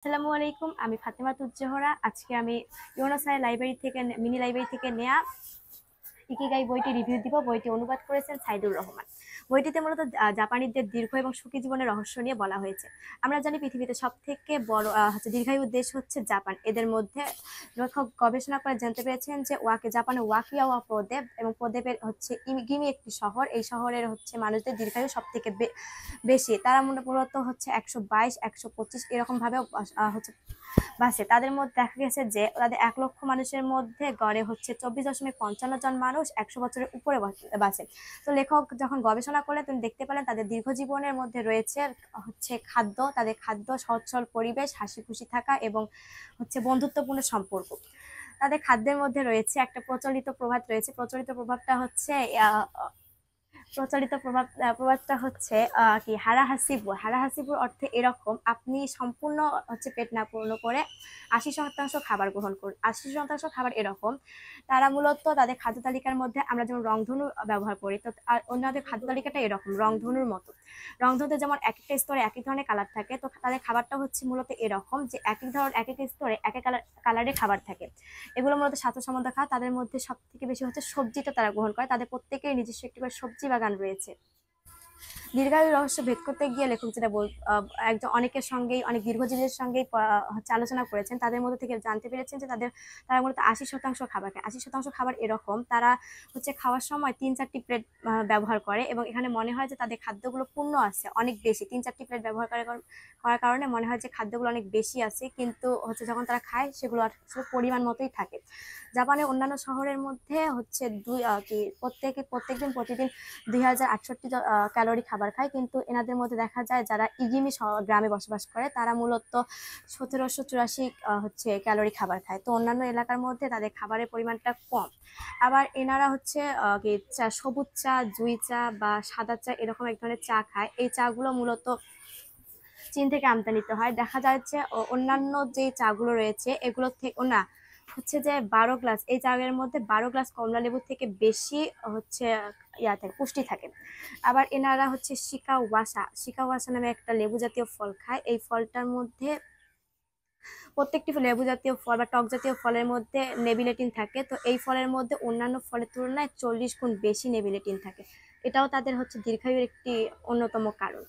আসসালামু আলাইকুম। আমি ফাতেমা তুজ্জোহরা। আজকে আমি ইউনুসাই লাইব্রেরি থেকে মিনি লাইব্রেরি থেকে নেয়া ইকিগাই বইটি রিভিউ দিব। বইটি অনুবাদ করেছেন সাইদুর রহমান। বইটিতে মূলত জাপানিদের দীর্ঘ এবং সুখী জীবনের রহস্য নিয়ে বলা হয়েছে। আমরা জানি পৃথিবীতে সব থেকে বড় দীর্ঘায়ু দেশ হচ্ছে জাপান। এদের মধ্যে লেখক গবেষণা করে জানতে পেরেছেন যে জাপানে ওয়াকিয়াওয়া প্রদেব এবং প্রদেবের হচ্ছে গিমি একটি শহর। এই শহরের হচ্ছে মানুষদের দীর্ঘায়ু সব থেকে বেশি। তারা মূলত হচ্ছে 122, 125 এরকম ভাবে হচ্ছে বাসে। তাদের মধ্যে দেখা গেছে যে তাদের 1 লক্ষ মানুষের মধ্যে গড়ে হচ্ছে 24.55 জন মানুষ 100 বছরের উপরে বাঁচে। তো লেখক যখন গবেষণা করলে তুমি দেখতে পেলেন তাদের দীর্ঘ জীবনের মধ্যে রয়েছে হচ্ছে খাদ্য, তাদের খাদ্য, সহজ সরল পরিবেশ, হাসি খুশি থাকা এবং হচ্ছে বন্ধুত্বপূর্ণ সম্পর্ক। তাদের খাদ্যের মধ্যে রয়েছে একটা প্রচলিত প্রভাব রয়েছে। প্রভাবটা হচ্ছে প্রবাদটা হচ্ছে কি হারাহাসিবু অর্থে এরকম: আপনি সম্পূর্ণ হচ্ছে পেট না পূর্ণ করে 80% খাবার গ্রহণ করুন। 80% খাবার এরকম। তারা মূলত তাদের খাদ্য তালিকার মধ্যে আমরা যেমন রংধনু ব্যবহার করি, তো আর অন্যদের খাদ্য তালিকাটা এরকম রংধনুর মতো। রংধনুতে যেমন এক একটা স্তরে এক এক ধরনের কালার থাকে, তো তাদের খাবারটা হচ্ছে মূলত এরকম যে এক এক স্তরে এক এক কালারের খাবার থাকে। এগুলো মূলত স্বাস্থ্যসম্মত খাবার। তাদের মধ্যে সব থেকে বেশি হচ্ছে সবজিটা তারা গ্রহণ করে। তাদের প্রত্যেকের নিজস্ব একটি করে সবজি বাগান রয়েছে। দীর্ঘায়ুর রহস্য ভেদ করতে গিয়ে লেখক যেটা একজন অনেকের সঙ্গেই, অনেক দীর্ঘজীবীদের সঙ্গেই হচ্ছে আলোচনা করেছেন। তাদের মধ্যে থেকে জানতে পেরেছেন যে তারা মূলত 80% খাবার খায়। 80% খাবার এরকম: তারা হচ্ছে খাওয়ার সময় 3-4টি প্লেট ব্যবহার করে এবং এখানে মনে হয় যে তাদের খাদ্যগুলো পূর্ণ আছে অনেক বেশি। 3-4টি প্লেট ব্যবহার করার কারণে মনে হয় যে খাদ্যগুলো অনেক বেশি আছে, কিন্তু হচ্ছে যখন তারা খায় সেগুলো আসলে পরিমাণ মতোই থাকে। জাপানের অন্যান্য শহরের মধ্যে হচ্ছে প্রতিদিন 2068 ক্যালোরি খাবার খায়, কিন্তু এনাদের মধ্যে দেখা যায় যারা ইগিমি গ্রামে বসবাস করে তারা মূলত 1784 হচ্ছে ক্যালোরি খাবার খায়। তো অন্যান্য এলাকার মধ্যে তাদের খাবারের পরিমাণটা কম। আবার এনারা হচ্ছে সবুজ চা, জুই চা বা সাদা চা এরকম এক ধরনের চা খায়। এই চাগুলো মূলত চীন থেকে আমদানিত হয়। দেখা যাচ্ছে অন্যান্য যে চাগুলো রয়েছে এগুলো থেকে না হচ্ছে যে 12 গ্লাস, এই চায়ের মধ্যে 12 গ্লাস কমলা লেবু থেকে বেশি হচ্ছে থাকে, পুষ্টি থাকে। আবার এনারা হচ্ছে শিকাওয়াসা নামে একটা লেবু জাতীয় ফল খায়। এই ফলটার মধ্যে প্রত্যেকটি লেবু জাতীয় ফল বা টক জাতীয় ফলের মধ্যে নেবিলেটিন থাকে। তো এই ফলের মধ্যে অন্যান্য ফলের তুলনায় 40 গুণ বেশি নেবিলেটিন থাকে। এটাও তাদের হচ্ছে দীর্ঘায়ুর একটি অন্যতম কারণ।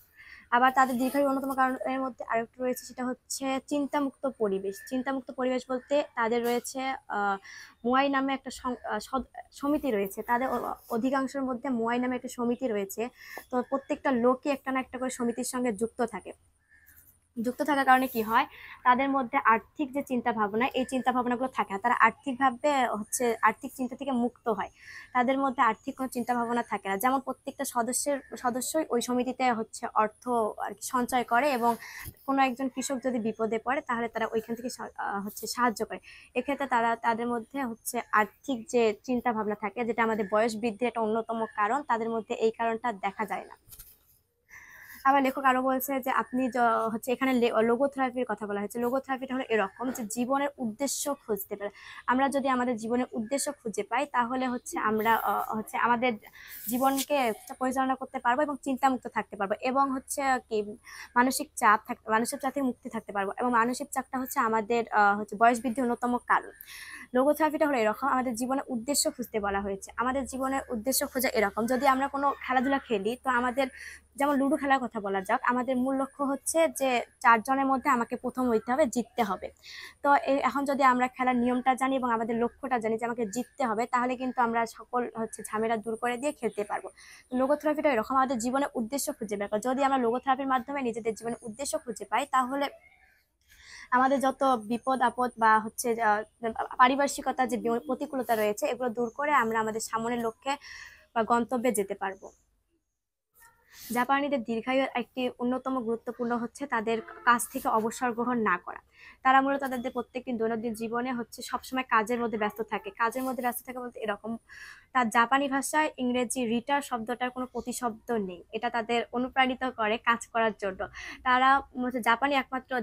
আবার তাদের দীর্ঘায়ুর অন্যতম কারণের মধ্যে আরেকটা রয়েছে, সেটা হচ্ছে চিন্তামুক্ত পরিবেশ। চিন্তামুক্ত পরিবেশ বলতে তাদের রয়েছে মুয়াই নামে একটা সমিতি রয়েছে। তাদের অধিকাংশের মধ্যে মুয়াই নামে একটা সমিতি রয়েছে। তো প্রত্যেকটা লোকই একটা না একটা করে সমিতির সঙ্গে যুক্ত থাকার কারণে কি হয়, তাদের মধ্যে আর্থিক যে চিন্তা ভাবনা, এই চিন্তা ভাবনাগুলো থাকে না। তারা আর্থিকভাবে হচ্ছে আর্থিক চিন্তা থেকে মুক্ত হয়। তাদের মধ্যে আর্থিক কোনো চিন্তা ভাবনা থাকে না। যেমন প্রত্যেকটা সদস্যই ওই সমিতিতে হচ্ছে অর্থ আর কি সঞ্চয় করে এবং কোনো একজন কৃষক যদি বিপদে পড়ে তাহলে তারা ওইখান থেকে হচ্ছে সাহায্য করে। এক্ষেত্রে তাদের মধ্যে হচ্ছে আর্থিক যে চিন্তা ভাবনা থাকে, যেটা আমাদের বয়স বৃদ্ধির একটা অন্যতম কারণ, তাদের মধ্যে এই কারণটা দেখা যায় না। আবার লেখক আরো বলছে যে আপনি হচ্ছে এখানে লোগোথেরাপির কথা বলা হয়েছে। লোগোথেরাপিটা হলো এরকম যে জীবনের উদ্দেশ্য খুঁজতে পারে। আমরা যদি আমাদের জীবনের উদ্দেশ্য খুঁজে পাই তাহলে হচ্ছে আমরা হচ্ছে আমাদের জীবনকে পরিচালনা করতে পারবো এবং চিন্তামুক্ত থাকতে পারবো এবং হচ্ছে কি মানসিক চাপ থেকে মুক্তি থাকতে পারবো। এবং মানসিক চাপটা হচ্ছে আমাদের হচ্ছে বয়স বৃদ্ধির অন্যতম কারণ। লোগোথেরাপিটা হলো এরকম: আমাদের জীবনের উদ্দেশ্য খুঁজতে বলা হয়েছে। আমাদের জীবনের উদ্দেশ্য খোঁজা এরকম: যদি আমরা কোনো খেলাধুলা খেলি, তো আমাদের যেমন লুডো খেলার কথা বলা যাক, আমাদের মূল লক্ষ্য হচ্ছে যে 4 জনের মধ্যে আমাকে প্রথম হইতে হবে, জিততে হবে। তো এখন যদি আমরা খেলার নিয়মটা জানি এবং আমাদের লক্ষ্যটা জানি যে আমাকে জিততে হবে, তাহলে কিন্তু আমরা সকল হচ্ছে ঝামেলা দূর করে দিয়ে খেলতে পারবো। লোগোথেরাপিটা এরকম: আমাদের জীবনের উদ্দেশ্য খুঁজে বের করা। যদি আমরা লোগোথেরাপির মাধ্যমে নিজেদের জীবনের উদ্দেশ্য খুঁজে পাই তাহলে আমাদের যত বিপদ আপদ বা হচ্ছে পারিপার্শ্বিকতা যে প্রতিকূলতা রয়েছে এগুলো দূর করে আমরা আমাদের সামনের লক্ষ্যে বা গন্তব্যে যেতে পারবো। জাপানিদের দীর্ঘায়ুর একটি অন্যতম গুরুত্বপূর্ণ হচ্ছে তাদের কাজ থেকে অবসর গ্রহণ না করা। তারা মূলত তাদের প্রত্যেকটি দৈনন্দিন জীবনে হচ্ছে সবসময় কাজের মধ্যে ব্যস্ত থাকে। কাজের মধ্যে ব্যস্ত থাকে বলতে এরকম: তার জাপানি ভাষায় ইংরেজি রিটার শব্দটার কোনো প্রতিশব্দ নেই। এটা তাদের অনুপ্রাণিত করে কাজ করার জন্য। তারা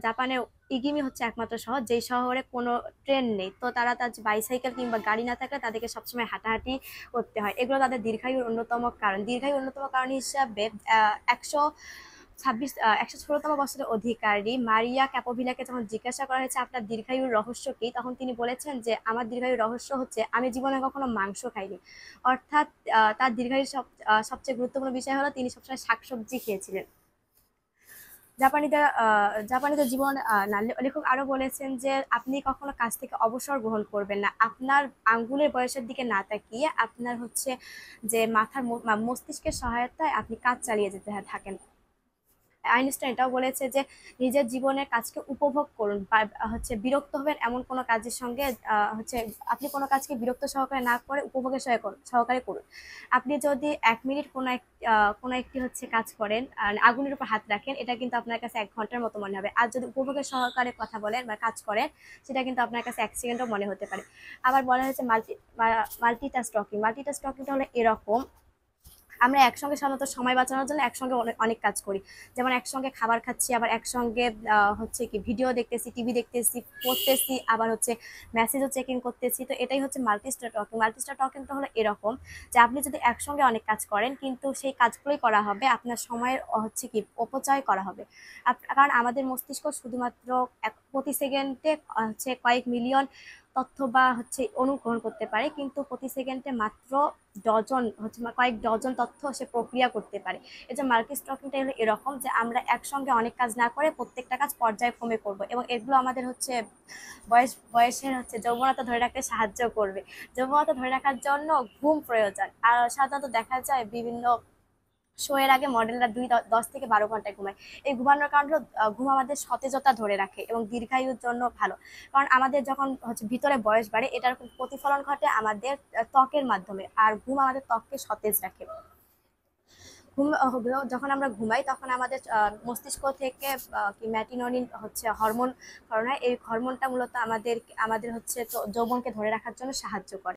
জাপানের ইগিমি হচ্ছে একমাত্র শহর যেই শহরে কোনো ট্রেন নেই। তো তার বাইসাইকেল কিংবা গাড়ি না থাকলে তাদেরকে সবসময় হাঁটাহাঁটি করতে হয়। এগুলো তাদের দীর্ঘায়ুর অন্যতম কারণ। দীর্ঘায়ুর অন্যতম কারণ হিসাবে 100 116তম বছরের অধিকারী মারিয়া ক্যাপোভিলাকে যখন জিজ্ঞাসা করা হয়েছে আপনার দীর্ঘায়ুর রহস্য কি, তখন তিনি বলেছেন যে আমার দীর্ঘায়ুর রহস্য হচ্ছে আমি জীবনে কখনো মাংস খাইনি। অর্থাৎ তার দীর্ঘায়ুর সবচেয়ে গুরুত্বপূর্ণ বিষয় হলো তিনি সবসময় শাকসবজি খেয়েছিলেন। জাপানিদের জীবন লেখক আরো বলেছেন যে আপনি কখনো কাজ থেকে অবসর গ্রহণ করবেন না, আপনার আঙ্গুলের বয়সের দিকে না তাকিয়ে আপনার হচ্ছে যে মাথার মস্তিষ্কের সহায়তায় আপনি কাজ চালিয়ে যেতে থাকেন। আইনস্টাইন এটাও বলেছে যে নিজের জীবনের কাজকে উপভোগ করুন, বা হচ্ছে বিরক্ত হবেন এমন কোনো কাজের সঙ্গে হচ্ছে আপনি কোনো কাজকে বিরক্ত সহকারে না করে উপভোগের সহকারে করুন। আপনি যদি 1 মিনিট কোনো একটি হচ্ছে কাজ করেন, আগুনের উপর হাত রাখেন, এটা কিন্তু আপনার কাছে 1 ঘন্টার মতো মনে হবে। আর যদি উপভোগের সহকারে কথা বলেন বা কাজ করেন, সেটা কিন্তু আপনার কাছে 1 সেকেন্ডও মনে হতে পারে। আবার বলা হয়েছে মাল্টিটাস্কিংটা হলো এরকম, আমরা একসঙ্গে সাধারণত সময় বাঁচানোর জন্য একসঙ্গে অনেক কাজ করি। যেমন একসঙ্গে খাবার খাচ্ছি, আবার একসঙ্গে হচ্ছে কি ভিডিও দেখতেছি, টিভি দেখতেছি, পড়তেছি, আবার হচ্ছে মেসেজও চেকিং করতেছি। তো এটাই হচ্ছে মাল্টিটাস্কিংটা হলো এরকম যে আপনি যদি একসঙ্গে অনেক কাজ করেন কিন্তু সেই কাজগুলোই করা হবে, আপনার সময়ের হচ্ছে কি অপচয় করা হবে। কারণ আমাদের মস্তিষ্ক শুধুমাত্র প্রতি সেকেন্ডে হচ্ছে কয়েক মিলিয়ন তথ্য বা হচ্ছে অনুগ্রহণ করতে পারে, কিন্তু প্রতি সেকেন্ডে মাত্র কয়েক ডজন তথ্য সে প্রক্রিয়া করতে পারে। এই যে মাল্টিটাস্কিংটা হলো এরকম যে আমরা একসঙ্গে অনেক কাজ না করে প্রত্যেকটা কাজ পর্যায়ক্রমে করব, এবং এগুলো আমাদের হচ্ছে বয়সের হচ্ছে যৌবনতা ধরে রাখতে সাহায্য করবে। যৌবনতা ধরে রাখার জন্য ঘুম প্রয়োজন। আর সাধারণত দেখা যায় বিভিন্ন শো এর আগে মডেলরা 10 থেকে 12 ঘন্টা ঘুমায়। এই ঘুমানোর কারণ হলো ঘুম আমাদের সতেজতা ধরে রাখে এবং দীর্ঘায়ুর জন্য ভালো। কারণ আমাদের যখন হচ্ছে ভিতরে বয়স বাড়ে, এটার প্রতিফলন ঘটে আমাদের ত্বকের মাধ্যমে, আর ঘুম আমাদের ত্বককে সতেজ রাখে। যখন আমরা ঘুমাই তখন আমাদের মস্তিষ্ক থেকে কি ম্যাটিনোনিন হচ্ছে হরমোন ক্ষরণ হয়। এই হরমোনটা মূলত আমাদের হচ্ছে যৌবনকে ধরে রাখার জন্য সাহায্য করে।